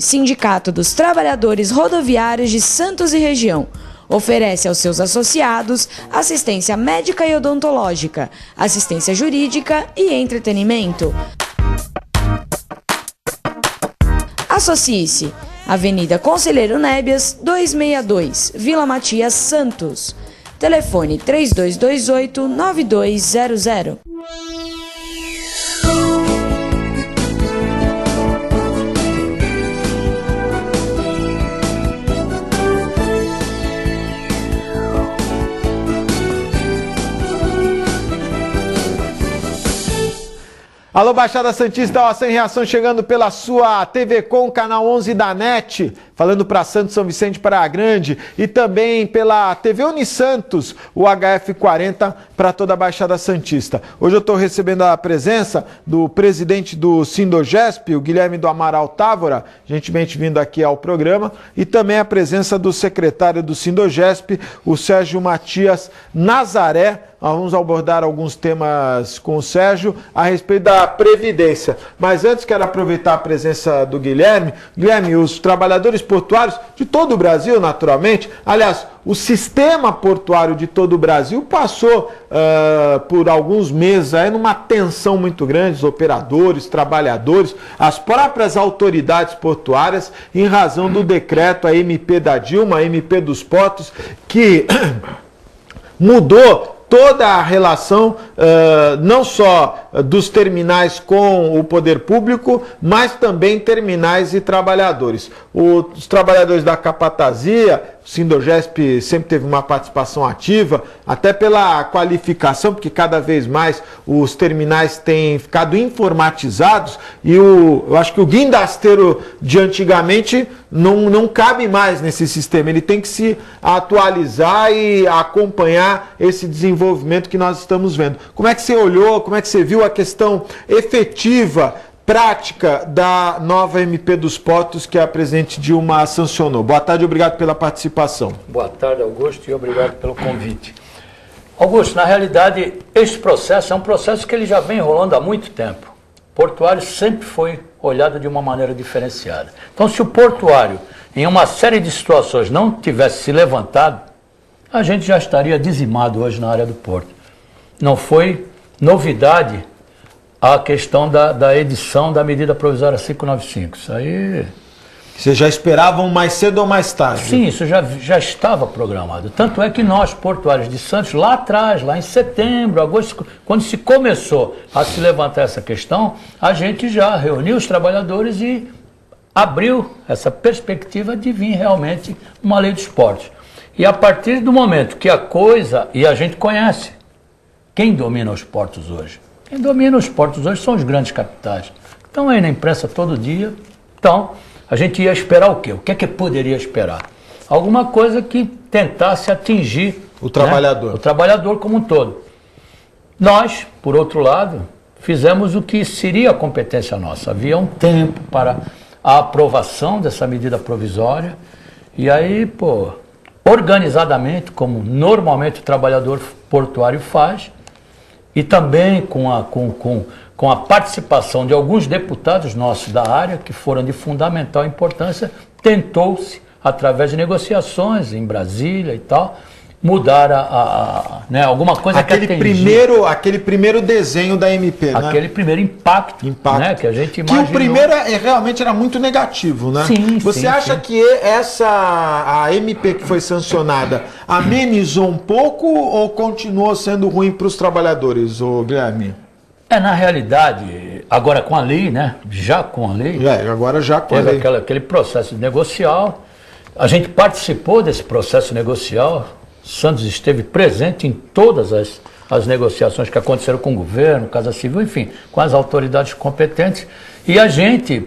Sindicato dos Trabalhadores Rodoviários de Santos e Região. Oferece aos seus associados assistência médica e odontológica, assistência jurídica e entretenimento. Associe-se. Avenida Conselheiro Nébias, 262, Vila Matias, Santos. Telefone 3228-9200. Alô, Baixada Santista, ó, Sem Reação chegando pela sua TV Com, canal 11 da NET, falando para Santos, São Vicente, Praia Grande, e também pela TV Unisantos, o HF40 para toda a Baixada Santista. Hoje eu estou recebendo a presença do presidente do Sindogesp, o Guilherme do Amaral Távora, gentilmente vindo aqui ao programa, e também a presença do secretário do Sindogesp, o Sérgio Matias Nazaré. Vamos abordar alguns temas com o Sérgio a respeito da Previdência. Mas antes quero aproveitar a presença do Guilherme. Guilherme, os trabalhadores portuários de todo o Brasil, naturalmente, aliás, o sistema portuário de todo o Brasil passou por alguns meses aí numa tensão muito grande, os operadores, trabalhadores, as próprias autoridades portuárias, em razão do decreto, a MP da Dilma, a MP dos Portos, que mudou toda a relação, não só dos terminais com o poder público, mas também terminais e trabalhadores. Os trabalhadores da capatazia, o Sindogesp sempre teve uma participação ativa, até pela qualificação, porque cada vez mais os terminais têm ficado informatizados e eu acho que o guindasteiro de antigamente não cabe mais nesse sistema. Ele tem que se atualizar e acompanhar esse desenvolvimento que nós estamos vendo. Como é que você olhou, como é que você viu a questão efetiva, prática da nova MP dos Portos que a presidente Dilma sancionou? Boa tarde, obrigado pela participação. Boa tarde, Augusto, e obrigado pelo convite. Augusto, na realidade, este processo é um processo que ele já vem rolando há muito tempo. O portuário sempre foi olhado de uma maneira diferenciada. Então, se o portuário, em uma série de situações, não tivesse se levantado, a gente já estaria dizimado hoje na área do porto. Não foi novidade a questão da edição da medida provisória 595. Isso aí... Vocês já esperavam mais cedo ou mais tarde? Sim, isso já estava programado. Tanto é que nós, portuários de Santos, lá atrás, lá em setembro, agosto, quando se começou a se levantar essa questão, a gente já reuniu os trabalhadores e abriu essa perspectiva de vir realmente uma lei dos portos. E a partir do momento que a coisa, e a gente conhece, quem domina os portos hoje? Quem domina os portos hoje são os grandes capitais. Estão aí na imprensa todo dia. Então, a gente ia esperar o quê? O que é que poderia esperar? Alguma coisa que tentasse atingir o trabalhador, né? O trabalhador como um todo. Nós, por outro lado, fizemos o que seria a competência nossa. Havia um tempo para a aprovação dessa medida provisória e aí, organizadamente, como normalmente o trabalhador portuário faz, e também com a participação de alguns deputados nossos da área, que foram de fundamental importância, tentou-se, através de negociações em Brasília e tal, mudar né, alguma coisa aquele primeiro desenho da MP, né? Aquele primeiro impacto. Né, que a gente imaginou. Que o primeiro realmente era muito negativo, né? Sim, Você acha que a MP que foi sancionada amenizou um pouco ou continuou sendo ruim para os trabalhadores, Guilherme? Na realidade, agora com a lei, né? Já com a lei. Agora já com a lei. Teve aquele processo negocial. A gente participou desse processo negocial. Santos esteve presente em todas as negociações que aconteceram com o governo, Casa Civil, enfim, com as autoridades competentes. E a gente,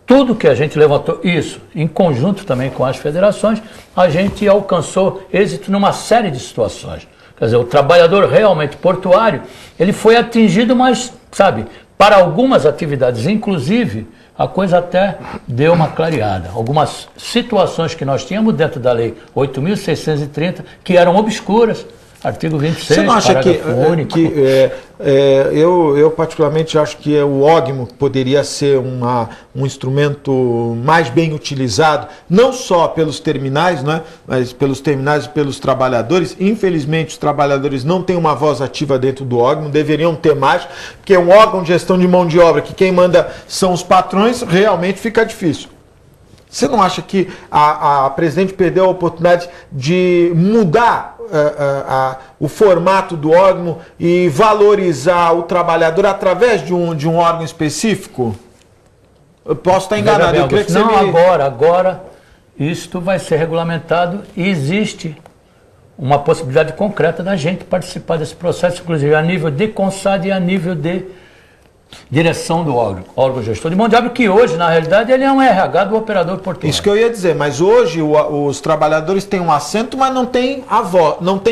tudo que a gente levantou, isso, em conjunto também com as federações, a gente alcançou êxito numa série de situações. Quer dizer, o trabalhador realmente portuário, ele foi atingido, mas, sabe, para algumas atividades, inclusive, a coisa até deu uma clareada. Algumas situações que nós tínhamos dentro da lei 8.630, que eram obscuras, Artigo 26, Você não acha eu particularmente acho que o OGMO poderia ser um instrumento mais bem utilizado, não só pelos terminais, né, mas pelos terminais e pelos trabalhadores. Infelizmente, os trabalhadores não têm uma voz ativa dentro do OGMO, deveriam ter mais, porque é um órgão de gestão de mão de obra que quem manda são os patrões, realmente fica difícil. Você não acha que a presidente perdeu a oportunidade de mudar o formato do órgão e valorizar o trabalhador através de um órgão específico? Eu posso estar enganado. Eu creio que não, agora isto vai ser regulamentado e existe uma possibilidade concreta da gente participar desse processo, inclusive a nível de CONSAD e a nível de direção do órgão gestor de mão de obra, que hoje, na realidade, ele é um RH do operador portuário. Isso que eu ia dizer, mas hoje os trabalhadores têm um assento, mas não tem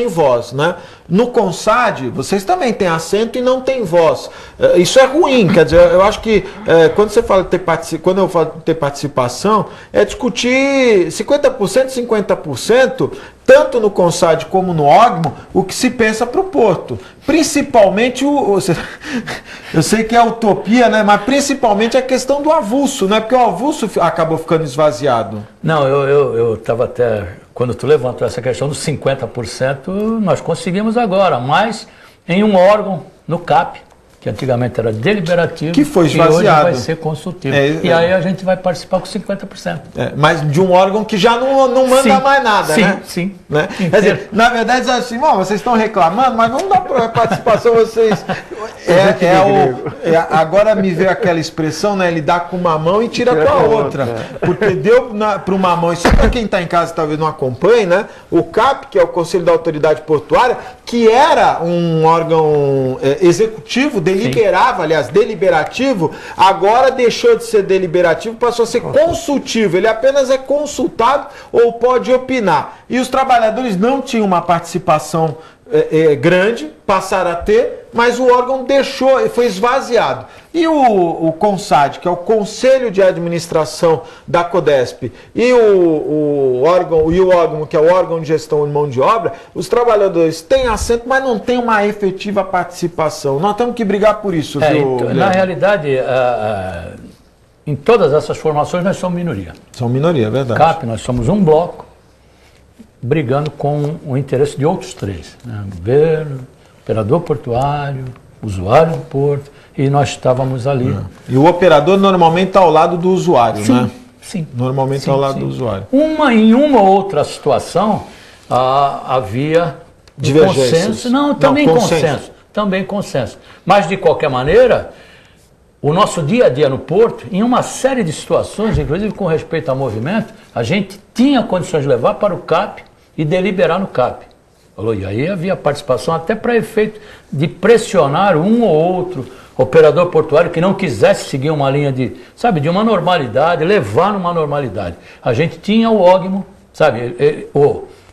voz, né? No CONSAD, vocês também têm assento e não tem voz. Isso é ruim, quer dizer, eu acho que quando eu falo de ter participação, é discutir 50%, 50%, tanto no CONSAD como no OGMO, o que se pensa para o Porto. Principalmente, eu sei que é utopia, né? Mas principalmente a questão do avulso, né? Porque o avulso acabou ficando esvaziado. Não, eu estava até... Quando tu levantou essa questão dos 50%, nós conseguimos agora, mas em um órgão, no CAP, que antigamente era deliberativo, que foi esvaziado. E hoje vai ser consultivo. E aí a gente vai participar com 50%. Mas de um órgão que já não manda mais nada, né? Sim, né? Quer dizer, na verdade, assim, vocês estão reclamando, mas vamos dar participação vocês. Agora me veio aquela expressão, né? Ele dá com uma mão e tira com a outra. Porque deu para uma mão, isso para quem está em casa talvez não acompanhe, né? O CAP, que é o Conselho da Autoridade Portuária, que era um órgão executivo, deliberativo, agora deixou de ser deliberativo, passou a ser consultivo. Ele apenas é consultado ou pode opinar. E os trabalhadores não tinham uma participação grande, passaram a ter, mas o órgão foi esvaziado. E o CONSAD, que é o Conselho de Administração da CODESP, e o órgão, que é o órgão de gestão de mão de obra, os trabalhadores têm assento, mas não têm uma efetiva participação. Nós temos que brigar por isso, viu? Então, na realidade, em todas essas formações nós somos minoria. São minoria, é verdade. CAP, nós somos um bloco, brigando com o interesse de outros três, né? Governo, operador portuário, usuário do porto, e nós estávamos ali. E o operador normalmente está ao lado do usuário, sim, né? Sim. Normalmente está ao lado do usuário. Em uma outra situação, havia divergências. Consenso. Também consenso. Mas, de qualquer maneira, o nosso dia a dia no porto, em uma série de situações, inclusive com respeito ao movimento, a gente tinha condições de levar para o CAP e deliberar no CAP. E aí havia participação até para efeito de pressionar um ou outro operador portuário que não quisesse seguir uma linha de uma normalidade, levar numa normalidade. A gente tinha o OGMO,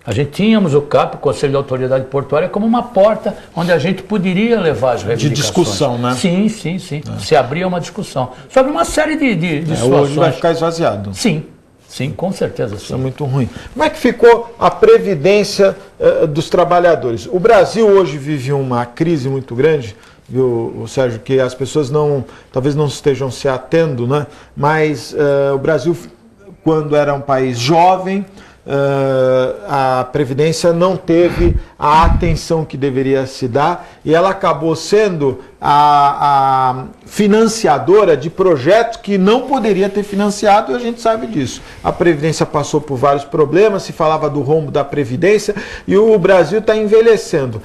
a gente tínhamos o CAP, o Conselho de Autoridade Portuária, como uma porta onde a gente poderia levar as reivindicações. De discussão, né? Sim. Se abria uma discussão sobre uma série de situações. Hoje vai ficar esvaziado. Sim, com certeza. Isso é muito ruim. Como é que ficou a previdência dos trabalhadores? O Brasil hoje vive uma crise muito grande, viu, Sérgio, que as pessoas talvez não estejam se atendo, né? Mas o Brasil, quando era um país jovem, a Previdência não teve a atenção que deveria se dar e ela acabou sendo a financiadora de projetos que não poderia ter financiado, e a gente sabe disso. A Previdência passou por vários problemas, se falava do rombo da Previdência, e o Brasil está envelhecendo.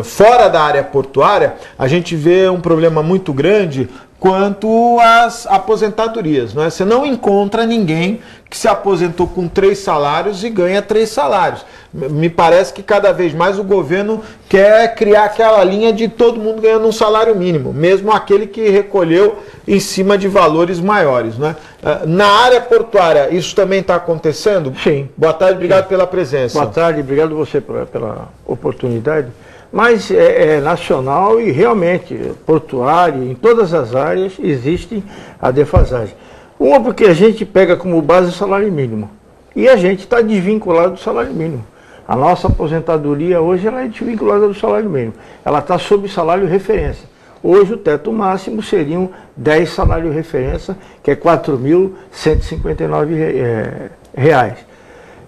Fora da área portuária, a gente vê um problema muito grande quanto às aposentadorias, não é? Você não encontra ninguém que se aposentou com 3 salários e ganha 3 salários. Me parece que cada vez mais o governo quer criar aquela linha de todo mundo ganhando um salário mínimo, mesmo aquele que recolheu em cima de valores maiores, né? Na área portuária, isso também está acontecendo? Sim. Boa tarde, obrigado pela presença. Boa tarde, obrigado você pela oportunidade. Mas é nacional e realmente portuário, em todas as áreas existe a defasagem. Uma porque a gente pega como base o salário mínimo e a gente está desvinculado do salário mínimo. A nossa aposentadoria hoje ela é desvinculada do salário mínimo. Ela está sob salário referência. Hoje o teto máximo seriam 10 salários referência, que é R$ 4.159.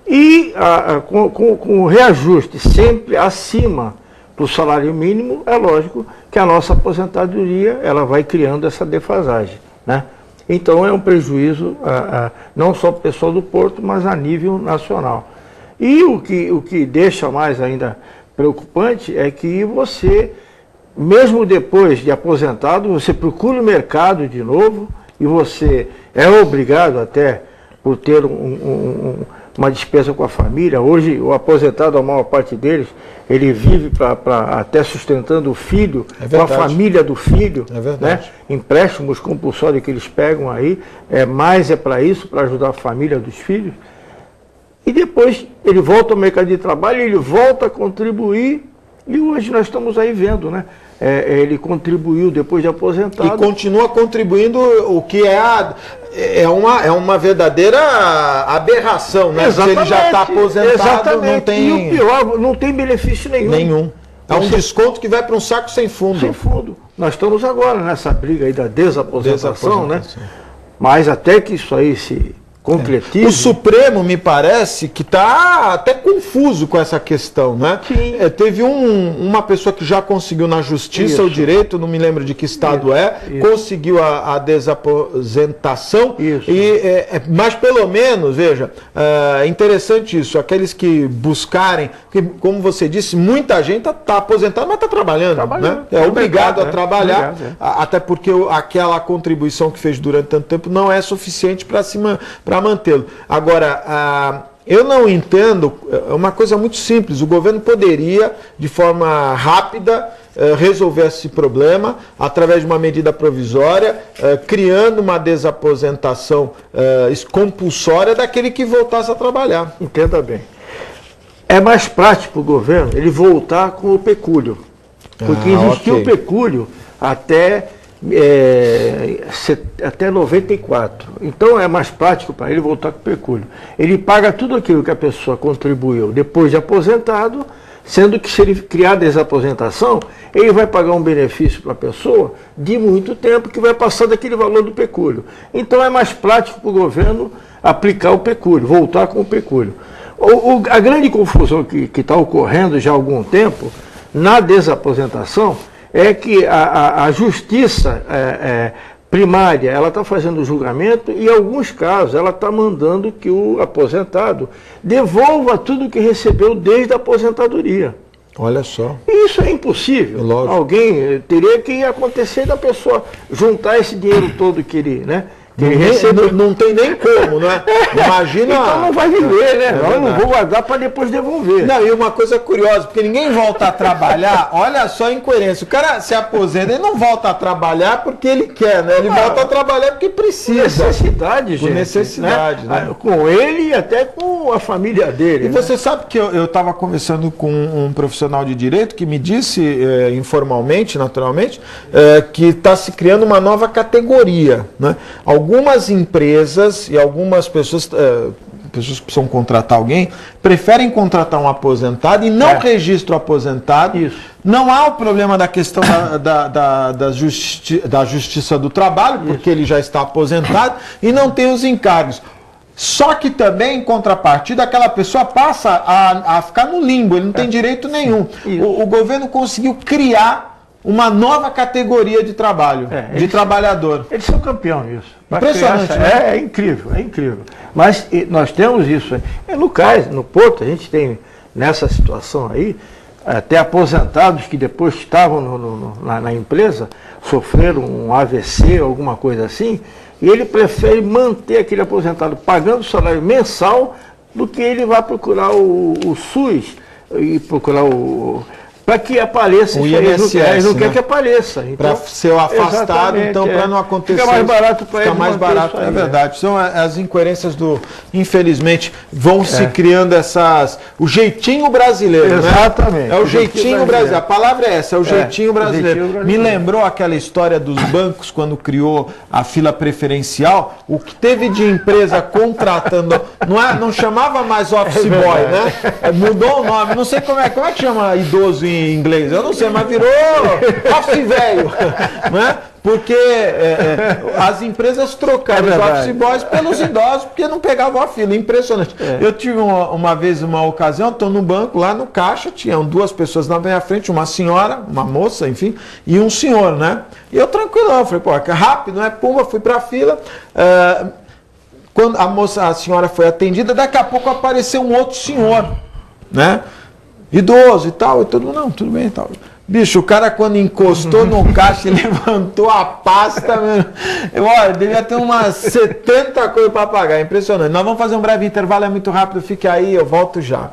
E com o reajuste sempre acima do salário mínimo, é lógico que a nossa aposentadoria ela vai criando essa defasagem, né? Então é um prejuízo não só para o pessoal do Porto, mas a nível nacional. E o que deixa mais ainda preocupante é que você, mesmo depois de aposentado, você procura o mercado de novo e você é obrigado até por ter uma despesa com a família. Hoje o aposentado, a maior parte deles, ele vive até sustentando o filho, com a família do filho, né? Empréstimos compulsórios que eles pegam aí, mais para isso, para ajudar a família dos filhos. E depois ele volta ao mercado de trabalho, ele volta a contribuir, e hoje nós estamos aí vendo, né? Ele contribuiu depois de aposentado. E continua contribuindo, o que é uma verdadeira aberração, né? Se ele já está aposentado, não tem... E o pior, não tem benefício nenhum. É um desconto que vai para um saco sem fundo. Sem fundo. Nós estamos agora nessa briga aí da desaposentação, né? Mas até que isso aí se concretize... O Supremo, me parece, que está até confuso com essa questão, né? Teve uma pessoa que já conseguiu na justiça o direito, não me lembro de que estado conseguiu a desaposentação, mas pelo menos, veja, é interessante isso, aqueles que buscarem, que, como você disse, muita gente está aposentada, mas está trabalhando, né? É obrigado a trabalhar, até porque aquela contribuição que fez durante tanto tempo não é suficiente para mantê-lo. Agora, eu não entendo, é uma coisa muito simples, o governo poderia, de forma rápida, resolver esse problema através de uma medida provisória, criando uma desaposentação compulsória daquele que voltasse a trabalhar. Entenda bem. É mais prático para o governo ele voltar com o pecúlio, porque existiu o pecúlio até 94. Então é mais prático para ele voltar com o pecúlio. Ele paga tudo aquilo que a pessoa contribuiu depois de aposentado, sendo que se ele criar desaposentação, ele vai pagar um benefício para a pessoa de muito tempo que vai passar daquele valor do pecúlio. Então é mais prático para o governo aplicar o pecúlio, voltar com o pecúlio. A grande confusão que está ocorrendo já há algum tempo na desaposentação é que a justiça primária ela está fazendo o julgamento e, em alguns casos, ela está mandando que o aposentado devolva tudo que recebeu desde a aposentadoria. Olha só. E isso é impossível. Lógico. Alguém teria que acontecer da pessoa juntar esse dinheiro todo que ele, né? Não tem nem como, né? Imagina. Então não vai viver, né? Eu não vou guardar para depois devolver. Não, e uma coisa curiosa, porque ninguém volta a trabalhar, olha só a incoerência. O cara se aposenta, ele não volta a trabalhar porque ele quer, né? Ele volta a trabalhar porque precisa. Necessidade, gente. Por necessidade, né? Com ele e até com a família dele. E você sabe que eu estava conversando com um profissional de direito que me disse, informalmente, naturalmente, que está se criando uma nova categoria, né? Algumas empresas e algumas pessoas que precisam contratar alguém, preferem contratar um aposentado e não registram o aposentado. Isso. Não há o problema da questão da justiça do trabalho, porque ele já está aposentado e não tem os encargos. Só que também, em contrapartida, aquela pessoa passa a ficar no limbo, ele não tem direito nenhum. O governo conseguiu criar uma nova categoria de trabalho, de trabalhador. Eles são campeão nisso. Impressionante, né? É incrível, é incrível. Mas nós temos isso. No CAIS, no Porto, a gente tem nessa situação aí, até aposentados que depois estavam na empresa, sofreram um AVC, alguma coisa assim, e ele prefere manter aquele aposentado pagando salário mensal do que ele vai procurar o SUS e procurar para que apareça o isso aí. INSS, Eles não né? querem que apareça. Então, Para ser afastado, então, para não acontecer. Fica mais barato para eles. Fica mais barato, aí, é verdade. São as incoerências do. Infelizmente, vão se criando essas. O jeitinho brasileiro, exatamente. Né? É o jeitinho brasileiro. A palavra é essa, é o jeitinho brasileiro. Me lembrou aquela história dos bancos quando criou a fila preferencial, o que teve de empresa contratando. Não chamava mais office boy, né? Mudou o nome. Não sei como é que chama idoso em inglês. Eu não sei, mas virou office velho, né? Porque as empresas trocaram os office boys pelos idosos, porque não pegavam a fila. Impressionante. Eu tive uma vez uma ocasião, estou no banco, lá no caixa, tinham duas pessoas na minha frente, uma senhora, uma moça, enfim, e um senhor, né? E eu tranquilão, falei, pô, rápido, né? Pumba, fui para a fila. Quando a senhora foi atendida, daqui a pouco apareceu um outro senhor, né? Idoso e tal, e todo mundo, não, tudo bem e tal. Bicho, o cara quando encostou no caixa e levantou a pasta, olha, devia ter umas 70 coisas para pagar, impressionante. Nós vamos fazer um breve intervalo, é muito rápido, fique aí, eu volto já.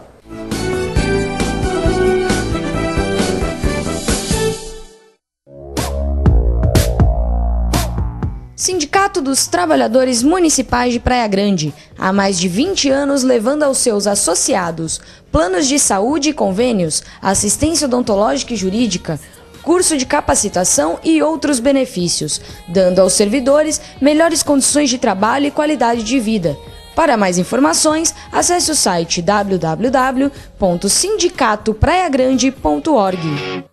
Sindicato dos Trabalhadores Municipais de Praia Grande, há mais de 20 anos levando aos seus associados planos de saúde e convênios, assistência odontológica e jurídica, curso de capacitação e outros benefícios, dando aos servidores melhores condições de trabalho e qualidade de vida. Para mais informações, acesse o site www.sindicatopraiagrande.org.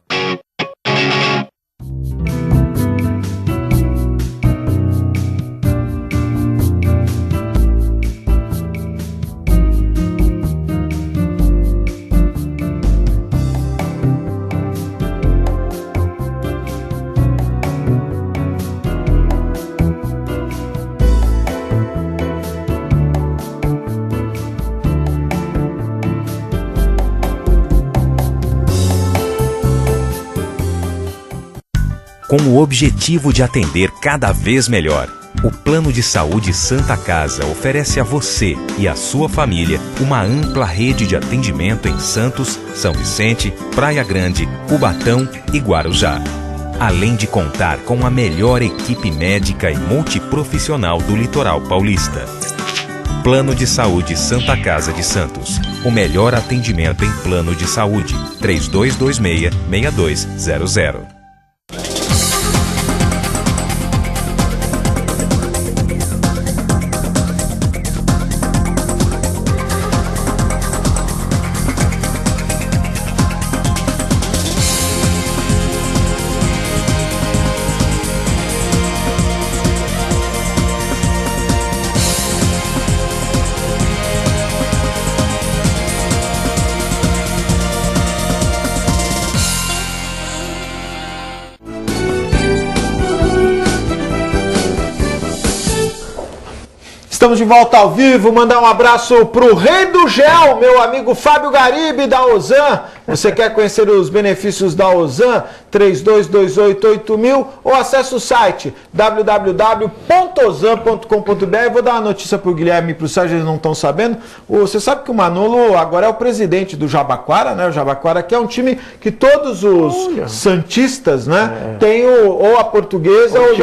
Com o objetivo de atender cada vez melhor, o Plano de Saúde Santa Casa oferece a você e a sua família uma ampla rede de atendimento em Santos, São Vicente, Praia Grande, Cubatão e Guarujá. Além de contar com a melhor equipe médica e multiprofissional do litoral paulista. Plano de Saúde Santa Casa de Santos. O melhor atendimento em plano de saúde. 3226-6200. Estamos de volta ao vivo, mandar um abraço pro Rei do Gel, meu amigo Fábio Garibe da Ozan. Você quer conhecer os benefícios da Ozan? 32288000 ou acesse o site www.ozan.com.br. Vou dar uma notícia pro Guilherme e pro Sérgio, eles não estão sabendo. Você sabe que o Manolo agora é o presidente do Jabaquara, né? O Jabaquara que é um time que todos os santistas, né? Tem ou a portuguesa ou os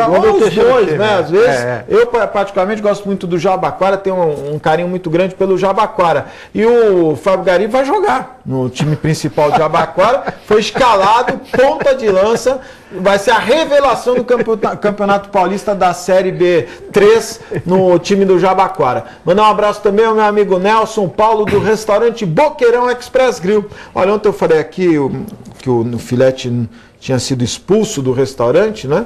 dois, né? Às vezes, eu particularmente gosto muito do Jabaquara, tenho um carinho muito grande pelo Jabaquara. E o Fábio Garibe vai jogar no time principal de Jabaquara, foi escalado, ponta de lança, vai ser a revelação do Campeonato Paulista da Série B3 no time do Jabaquara. Mandar um abraço também ao meu amigo Nelson Paulo do restaurante Boqueirão Express Grill. Olha, ontem eu falei aqui que o Filete tinha sido expulso do restaurante, né?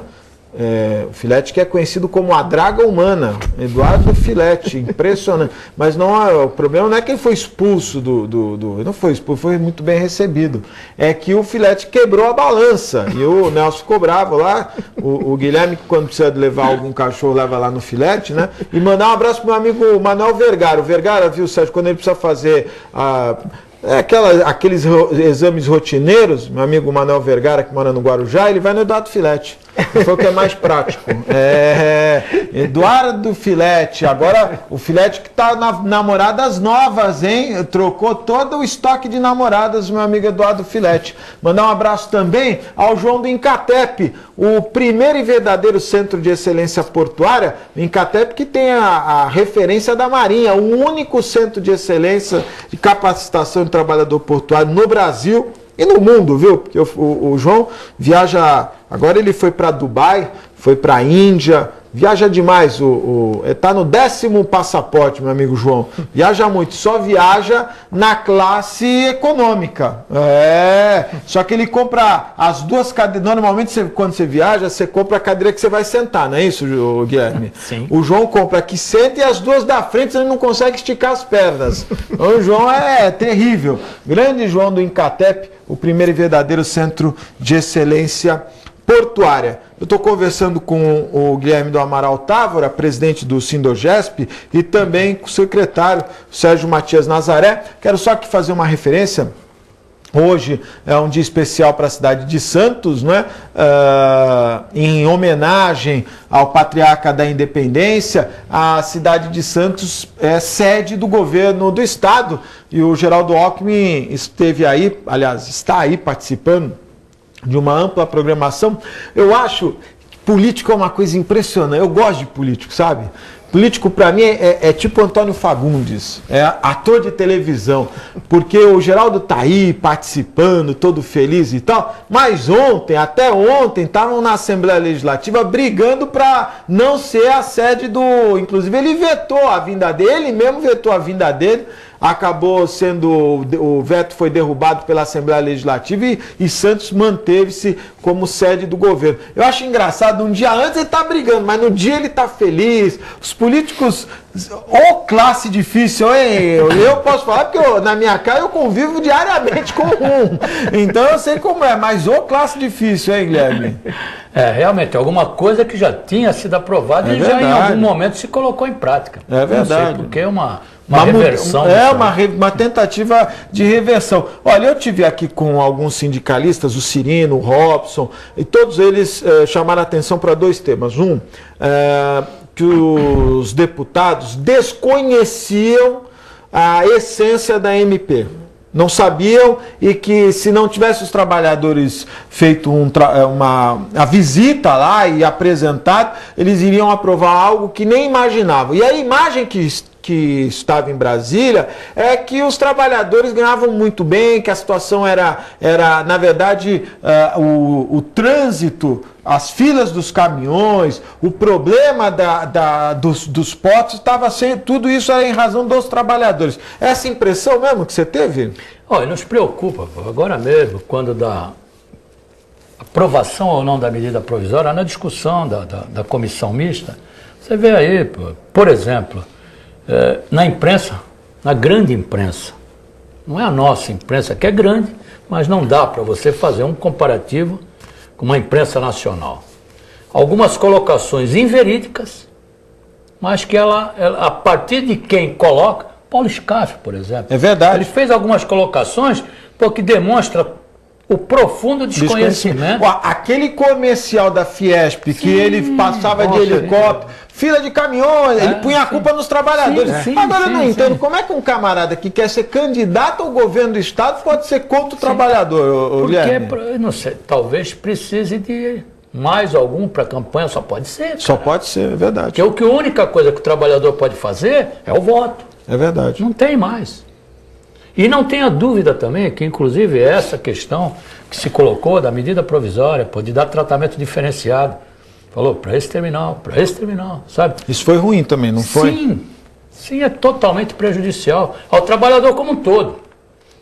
O Filete que é conhecido como a draga humana, Eduardo Filete, impressionante. Mas não, o problema não é que ele foi expulso ele não foi expulso, foi muito bem recebido. É que o Filete quebrou a balança e o Nelson ficou bravo lá. O Guilherme, quando precisa de levar algum cachorro, leva lá no Filete, né? E mandar um abraço pro meu amigo Manuel Vergara. O Vergara, viu, Sérgio, quando ele precisa fazer aqueles exames rotineiros, meu amigo Manuel Vergara, que mora no Guarujá, ele vai no Eduardo Filete. Foi o que é mais prático. Eduardo Filete, agora o Filete que tá na namoradas novas, hein? Trocou todo o estoque de namoradas, meu amigo Eduardo Filete. Mandar um abraço também ao João do Incatep, o primeiro e verdadeiro centro de excelência portuária, o Incatep que tem a referência da Marinha, o único centro de excelência de capacitação de trabalhador portuário no Brasil e no mundo, viu? Porque o João viaja, agora ele foi para Dubai, foi para a Índia, viaja demais, tá no 10º passaporte, meu amigo João, viaja muito, só viaja na classe econômica, só que ele compra as duas cadeiras, normalmente quando você viaja, você compra a cadeira que você vai sentar, não é isso, Guilherme? Sim. O João compra a que senta e as duas da frente ele não consegue esticar as pernas, o João é terrível, grande João do Incatep, o primeiro e verdadeiro centro de excelência portuária. Eu estou conversando com o Guilherme do Amaral Távora, presidente do Sindogesp, e também com o secretário Sérgio Matias Nazaré. Quero só aqui fazer uma referência. Hoje é um dia especial para a cidade de Santos, não é? Em homenagem ao patriarca da independência, a cidade de Santos é sede do governo do estado e o Geraldo Alckmin esteve aí, aliás, está aí participando de uma ampla programação. Eu acho que político é uma coisa impressionante. Eu gosto de político, sabe? Político, para mim, é tipo Antônio Fagundes, é ator de televisão, porque o Geraldo tá aí participando, todo feliz e tal, mas até ontem, estavam na Assembleia Legislativa brigando para não ser a sede do... Inclusive, ele vetou a vinda dele, ele mesmo vetou a vinda dele, acabou sendo, o veto foi derrubado pela Assembleia Legislativa e Santos manteve-se como sede do governo. Eu acho engraçado, um dia antes ele está brigando, mas no dia ele está feliz. Os políticos, classe difícil, hein? Eu posso falar porque na minha casa eu convivo diariamente com um, então eu sei como é, mas classe difícil, hein, Guilherme? Realmente, alguma coisa que já tinha sido aprovada e já em algum momento se colocou em prática. É verdade. Não sei, porque é uma reversão. Uma tentativa de reversão. Olha, eu tive aqui com alguns sindicalistas, o Cirino, o Robson, e todos eles chamaram a atenção para dois temas. Que os deputados desconheciam a essência da MP. Não sabiam e que se não tivesse os trabalhadores feito a visita lá e apresentado, eles iriam aprovar algo que nem imaginavam. E a imagem que estava em Brasília é que os trabalhadores ganhavam muito bem, que a situação era na verdade, o trânsito, as filas dos caminhões, o problema dos potes, tudo isso era em razão dos trabalhadores. Essa impressão mesmo que você teve? Olha, nos preocupa, agora mesmo, quando da aprovação ou não da medida provisória, na discussão da comissão mista, você vê aí, por exemplo, na imprensa, na grande imprensa, não é a nossa imprensa que é grande, mas não dá para você fazer um comparativo com uma imprensa nacional. Algumas colocações inverídicas, mas que ela a partir de quem coloca, Paulo Scaff, por exemplo. É verdade. Ele fez algumas colocações que demonstra o profundo desconhecimento. Aquele comercial da Fiesp, que ele passava de helicóptero, fila de caminhões, ele punha a culpa nos trabalhadores. Agora eu não entendo como é que um camarada que quer ser candidato ao governo do estado pode ser contra o trabalhador, Porque, não sei, talvez precise de mais algum para a campanha, só pode ser. Cara. Só pode ser, é verdade. Porque a única coisa que o trabalhador pode fazer é o voto. É verdade. Não tem mais. E não tenha dúvida também que, inclusive, essa questão que se colocou da medida provisória, de dar tratamento diferenciado, falou para esse terminal, sabe? Isso foi ruim também, não foi? Sim, é totalmente prejudicial ao trabalhador como um todo.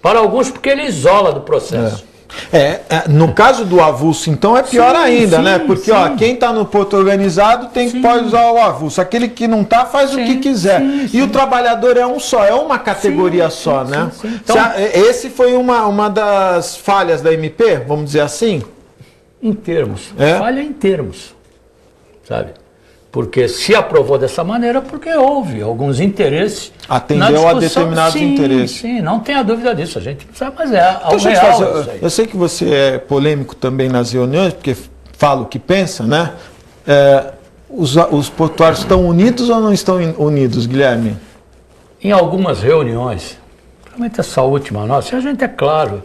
Para alguns, porque ele isola do processo. No caso do avulso, então, é pior ainda, né? Porque quem está no porto organizado pode usar o avulso. Aquele que não está faz o que quiser. E o trabalhador é um só, é uma categoria só, né? Então, esse foi uma das falhas da MP, vamos dizer assim? Em termos. Falha em termos, sabe? Porque se aprovou dessa maneira, porque houve alguns interesses. Atendeu a determinados interesses. Sim, não tenha dúvida disso. A gente não sabe, mas algo real. Eu sei que você é polêmico também nas reuniões, porque fala o que pensa, né? Os portuários estão unidos ou não estão unidos, Guilherme? Em algumas reuniões, principalmente essa última nossa, a gente é claro,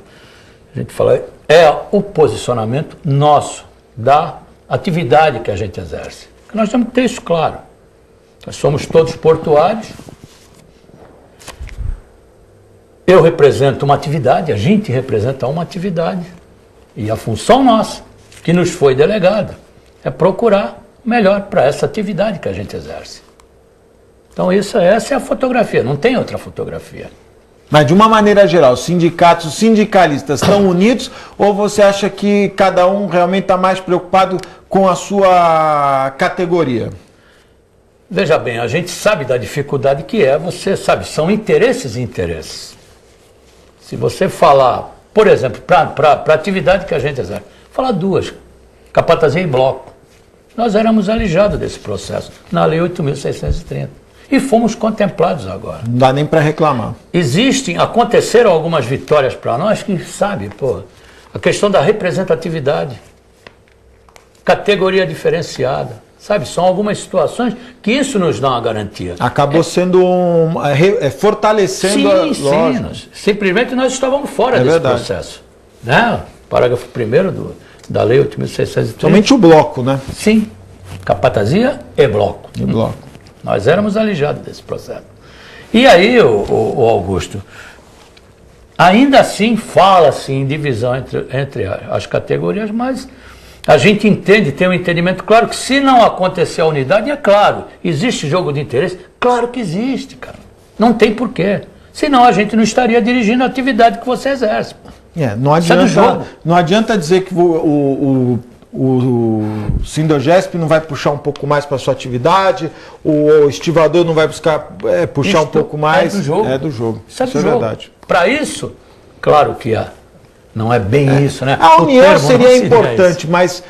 a gente fala, é o posicionamento nosso, da atividade que a gente exerce. Nós temos que ter isso claro. Nós somos todos portuários. Eu represento uma atividade, a gente representa uma atividade. E a função nossa, que nos foi delegada, é procurar o melhor para essa atividade que a gente exerce. Então essa é a fotografia, não tem outra fotografia. Mas de uma maneira geral, os sindicatos, os sindicalistas estão unidos ou você acha que cada um realmente está mais preocupado com a sua categoria? Veja bem, a gente sabe da dificuldade que é, você sabe, são interesses e interesses. Se você falar, por exemplo, para a atividade que a gente exerce, falar duas, capatazia e bloco. Nós éramos alijados desse processo, na Lei 8.630. E fomos contemplados agora. Não dá nem para reclamar. Aconteceram algumas vitórias para nós que, sabe, a questão da representatividade, categoria diferenciada, sabe, são algumas situações que isso nos dá uma garantia. Acabou sendo fortalecendo a lógica. Simplesmente nós estávamos fora desse processo. Né? Parágrafo 1º da Lei 8.630. Somente o bloco, né? Sim, capatazia e bloco. E bloco. Nós éramos alijados desse processo. E aí, o Augusto, ainda assim fala-se em divisão entre as categorias, mas a gente entende, tem um entendimento claro que se não acontecer a unidade, é claro, existe jogo de interesse? Claro que existe, cara. Não tem porquê. Senão a gente não estaria dirigindo a atividade que você exerce. Não adianta dizer que o Sindogesp não vai puxar um pouco mais para sua atividade, o estivador não vai buscar puxar um pouco mais. É do jogo. É do jogo. Isso é verdade. Para isso, claro que não é bem isso, né? A união seria importante, mas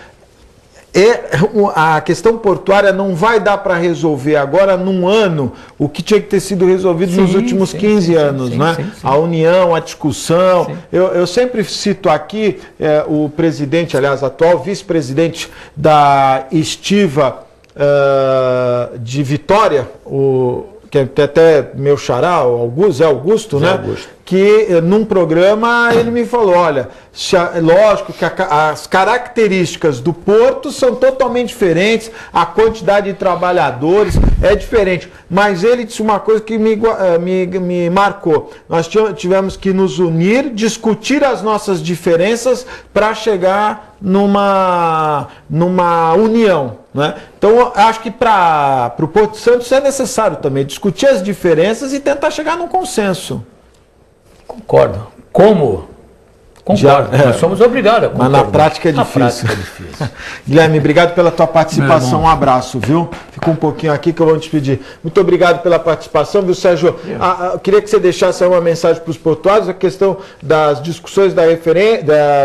a questão portuária não vai dar para resolver agora num ano o que tinha que ter sido resolvido nos últimos 15 anos, né? Sim. A união, a discussão. Eu sempre cito aqui o presidente, aliás, atual vice-presidente da Estiva de Vitória, que é até meu xará, o Augusto, né? Augusto. Que num programa ele me falou, olha, lógico que as características do porto são totalmente diferentes, a quantidade de trabalhadores é diferente, mas ele disse uma coisa que me marcou, nós tivemos que nos unir, discutir as nossas diferenças para chegar numa união, né? Então acho que para o Porto de Santos é necessário também discutir as diferenças e tentar chegar num consenso. Concordo. Concordo. Nós somos obrigados a concordar. Mas na prática é difícil. Guilherme, obrigado pela tua participação. Um abraço, viu? Fica um pouquinho aqui que eu vou te despedir. Muito obrigado pela participação, viu, Sérgio? Eu queria que você deixasse uma mensagem para os portuários, a questão das discussões da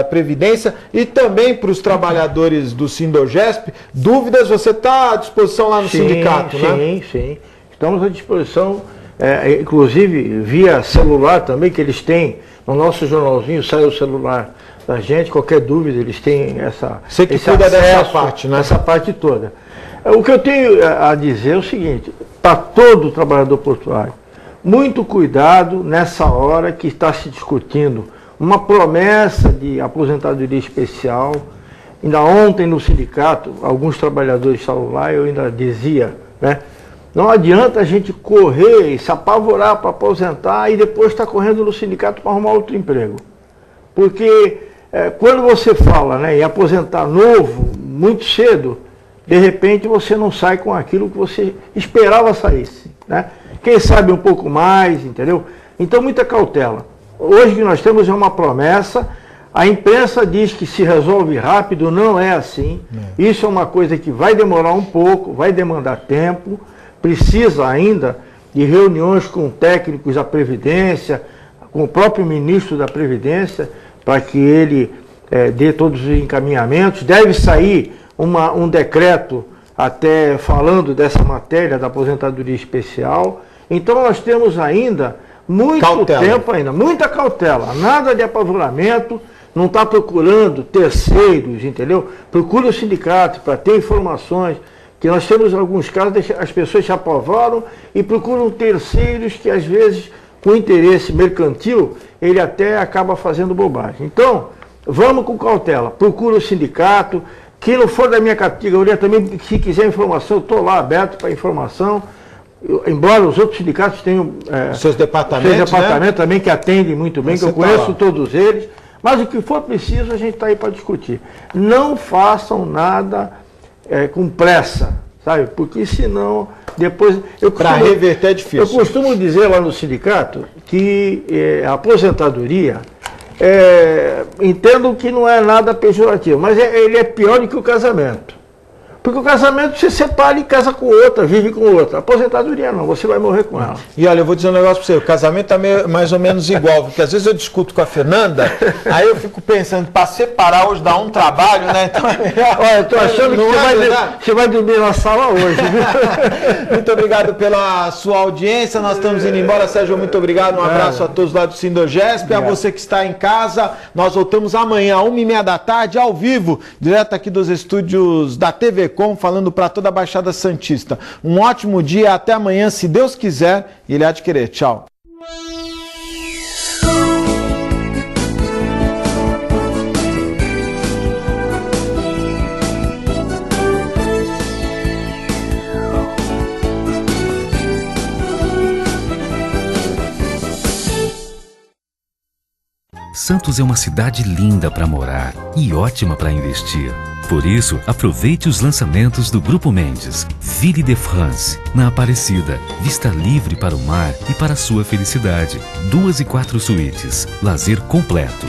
Previdência e também para os trabalhadores do Sindogesp. Dúvidas, você está à disposição lá no sindicato, né? Sim. Estamos à disposição. Inclusive via celular também, que eles têm, no nosso jornalzinho sai o celular da gente, qualquer dúvida, eles têm Você que cuida dessa parte, né? Essa parte toda. O que eu tenho a dizer é o seguinte, para todo trabalhador portuário, muito cuidado nessa hora que está se discutindo uma promessa de aposentadoria especial. Ainda ontem no sindicato, alguns trabalhadores estavam lá, eu ainda dizia, né? Não adianta a gente correr e se apavorar para aposentar e depois estar correndo no sindicato para arrumar outro emprego. Porque quando você fala, né, em aposentar novo, muito cedo, de repente você não sai com aquilo que você esperava saísse, né? Quem sabe um pouco mais, entendeu? Então muita cautela. Hoje que nós temos é uma promessa, a imprensa diz que se resolve rápido, não é assim. Isso é uma coisa que vai demorar um pouco, vai demandar tempo. Precisa ainda de reuniões com técnicos da Previdência, com o próprio ministro da Previdência, para que ele dê todos os encaminhamentos. Deve sair um decreto até falando dessa matéria da aposentadoria especial. Então nós temos ainda muito tempo ainda, muita cautela, nada de apavoramento. não está procurando terceiros, entendeu? Procura o sindicato para ter informações, que nós temos alguns casos, as pessoas se apavoram e procuram terceiros que às vezes, com interesse mercantil, ele até acaba fazendo bobagem. Então, vamos com cautela, procura o sindicato, que não for da minha categoria também, se quiser informação, eu estou lá aberto para informação, embora os outros sindicatos tenham seus departamentos, né? Também que atendem muito bem, que eu conheço todos eles, mas o que for preciso a gente está aí para discutir. Não façam nada com pressa, sabe? Porque senão depois... Para reverter é difícil. Eu costumo dizer lá no sindicato que a aposentadoria, entendo que não é nada pejorativo, mas ele é pior do que o casamento. Porque o casamento você separa e casa com outra, vive com outra. A aposentadoria não, você vai morrer com ela. E olha, eu vou dizer um negócio para você, o casamento é mais ou menos igual, porque às vezes eu discuto com a Fernanda, aí eu fico pensando, para separar hoje dá um trabalho, né? Então é melhor. Olha, eu tô achando que você vai dormir na sala hoje, viu? Muito obrigado pela sua audiência, nós estamos indo embora, Sérgio, muito obrigado, um abraço a todos lá do Sindogesp, a você que está em casa, nós voltamos amanhã, 1h30 da tarde, ao vivo, direto aqui dos estúdios da TV falando para toda a Baixada Santista. Um ótimo dia, até amanhã, se Deus quiser, e Ele há de querer. Tchau. Santos é uma cidade linda para morar e ótima para investir. Por isso, aproveite os lançamentos do Grupo Mendes. Ville de France, na Aparecida. Vista livre para o mar e para a sua felicidade. 2 e 4 suítes. Lazer completo.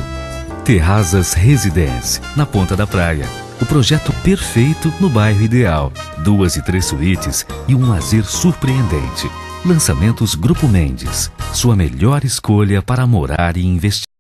Terrazas Residence, na Ponta da Praia. O projeto perfeito no bairro ideal. 2 e 3 suítes e um lazer surpreendente. Lançamentos Grupo Mendes. Sua melhor escolha para morar e investir.